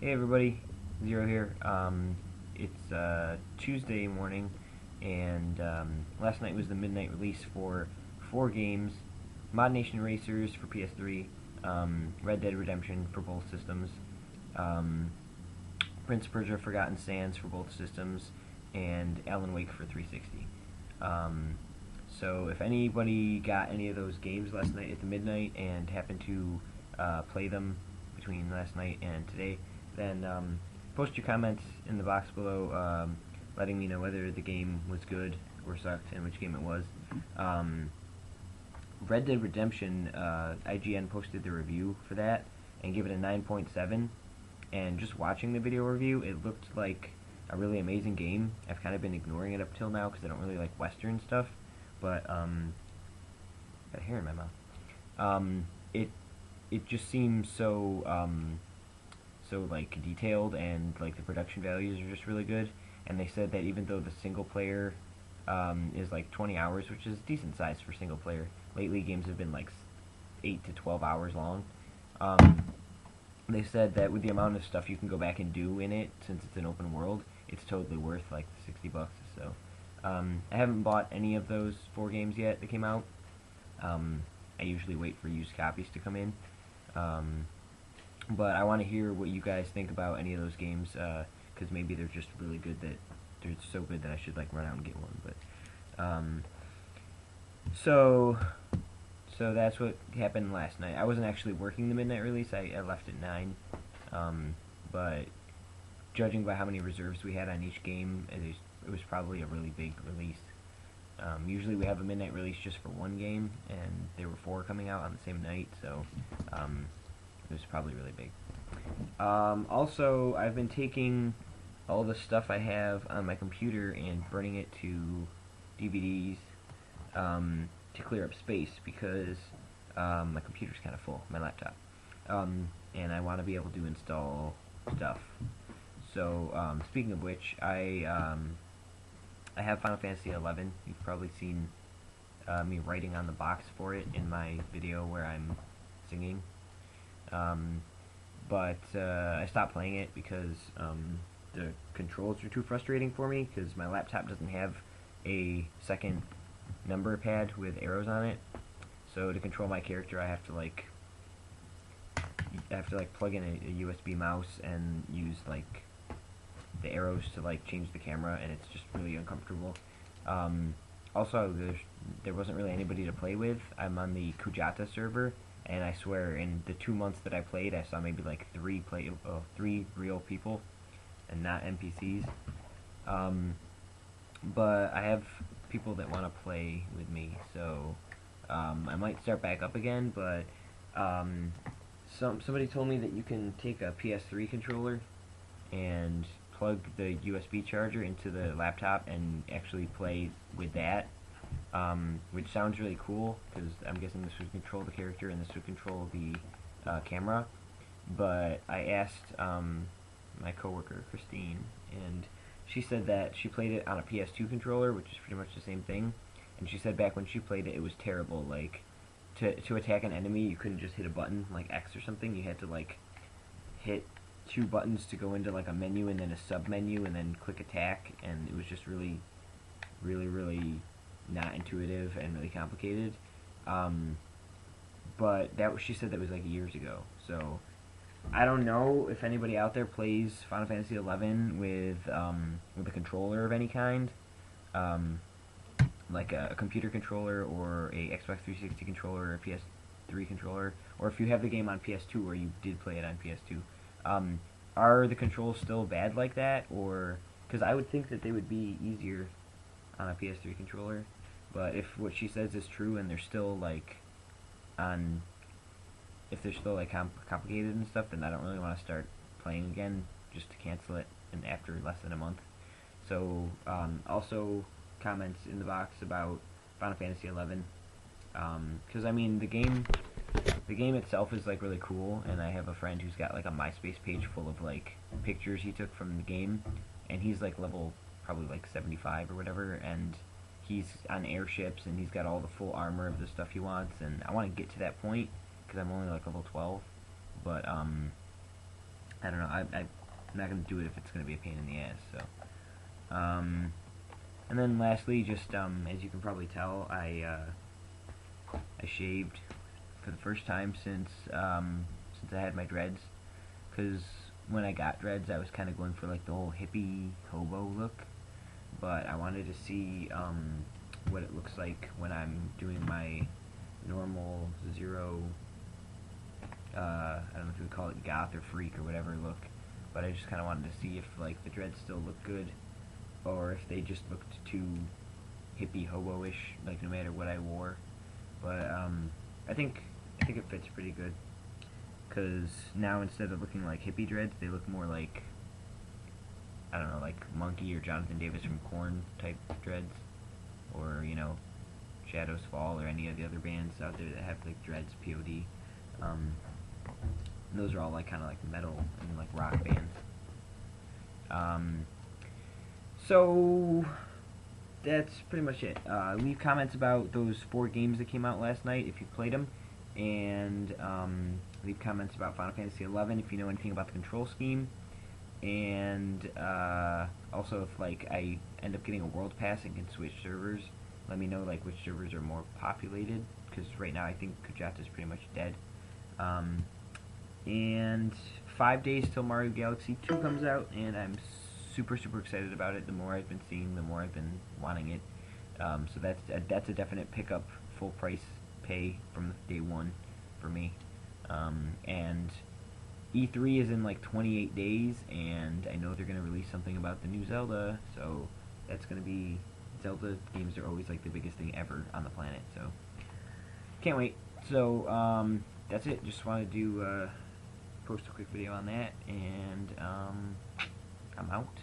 Hey everybody, Zero here. It's Tuesday morning, and last night was the midnight release for 4 games: Modnation Racers for PS3, Red Dead Redemption for both systems, um, Persia the Forgotten Sands for both systems, and Alan Wake for 360. Um, so if anybody got any of those games last night at the midnight and happened to play them between last night and today, then post your comments in the box below, letting me know whether the game was good or sucked and which game it was. Um, Red Dead Redemption, IGN posted the review for that and gave it a 9.7. And just watching the video review, it looked like a really amazing game. I've kind of been ignoring it up till now because I don't really like Western stuff, but got a hair in my mouth. It just seems so like detailed, and like the production values are just really good. And they said that even though the single player is like 20 hours, which is decent size for single player. Lately, games have been like 8 to 12 hours long. Um, they said that with the amount of stuff you can go back and do in it, since it's an open world, it's totally worth like $60. So I haven't bought any of those 4 games yet that came out. I usually wait for used copies to come in. But I want to hear what you guys think about any of those games, because maybe they're just really good, that they're so good that I should like run out and get one. But so that's what happened last night. I wasn't actually working the midnight release. I left at 9. But judging by how many reserves we had on each game, it was probably a really big release. Usually we have a midnight release just for 1 game, and there were 4 coming out on the same night, so it was probably really big. Also, I've been taking all the stuff I have on my computer and burning it to DVDs to clear up space, because my computer's kind of full, my laptop, and I want to be able to install stuff. So, speaking of which, I have Final Fantasy 11. You've probably seen me writing on the box for it in my video where I'm singing. But I stopped playing it because the controls are too frustrating for me, because my laptop doesn't have a second number pad with arrows on it. So to control my character, I have to plug in a USB mouse and use like the arrows to like change the camera, and it's just really uncomfortable. Also, there wasn't really anybody to play with. I'm on the Kujata server, and I swear, in the 2 months that I played, I saw maybe like 3 real people, and not NPCs. But I have people that want to play with me, so I might start back up again. But somebody told me that you can take a PS3 controller and plug the USB charger into the laptop and actually play with that, which sounds really cool, because I'm guessing this would control the character and this would control the camera. But I asked my coworker Christine, and she said that she played it on a PS2 controller, which is pretty much the same thing. And she said back when she played it, it was terrible. Like, to attack an enemy, you couldn't just hit a button like X or something. You had to like hit 2 buttons to go into like a menu and then a sub menu and then click attack, and it was just really not intuitive and really complicated. But she said that was like years ago, so I don't know if anybody out there plays Final Fantasy 11 with a controller of any kind, like a computer controller or a Xbox 360 controller or a PS3 controller, or if you have the game on PS2 or you did play it on PS2. Are the controls still bad like that, or because I would think that they would be easier on a PS3 controller, but if what she says is true and they're still like if they're still like complicated and stuff, then I don't really want to start playing again just to cancel it and after less than a month. So also comments in the box about Final Fantasy 11, because I mean the game itself is like really cool, and I have a friend who's got like a MySpace page full of like pictures he took from the game, and he's like level probably like 75 or whatever, and he's on airships, and he's got all the full armor of the stuff he wants, and I want to get to that point because I'm only like level 12, but I don't know. I'm not gonna do it if it's gonna be a pain in the ass. So, and then lastly, just as you can probably tell, I shaved for the first time since I had my dreads. Because when I got dreads, I was kind of going for like the whole hippie hobo look, but I wanted to see what it looks like when I'm doing my normal zero. I don't know if you would call it goth or freak or whatever look, but I just kind of wanted to see if like the dreads still look good, or if they just looked too hippie hobo-ish, like no matter what I wore. But I think it fits pretty good, because now instead of looking like hippie dreads, they look more like, I don't know, like Monkey or Jonathan Davis from Korn type dreads, or you know, Shadows Fall or any of the other bands out there that have like dreads, POD. Those are all like kind of like metal and like rock bands. So that's pretty much it. Leave comments about those 4 games that came out last night if you played them, and leave comments about Final Fantasy XI if you know anything about the control scheme, and also if like I end up getting a world pass and can switch servers, let me know like which servers are more populated, because right now I think Kujata is pretty much dead. And 5 days till Mario Galaxy 2 comes out, and I'm super excited about it. The more I've been seeing, the more I've been wanting it. So that's a definite pickup, full price pay from day one for me. And E3 is in like 28 days, and I know they're gonna release something about the new Zelda. So that's gonna be, Zelda games are always like the biggest thing ever on the planet. So can't wait. So that's it. Just wanted to post a quick video on that, and I'm out.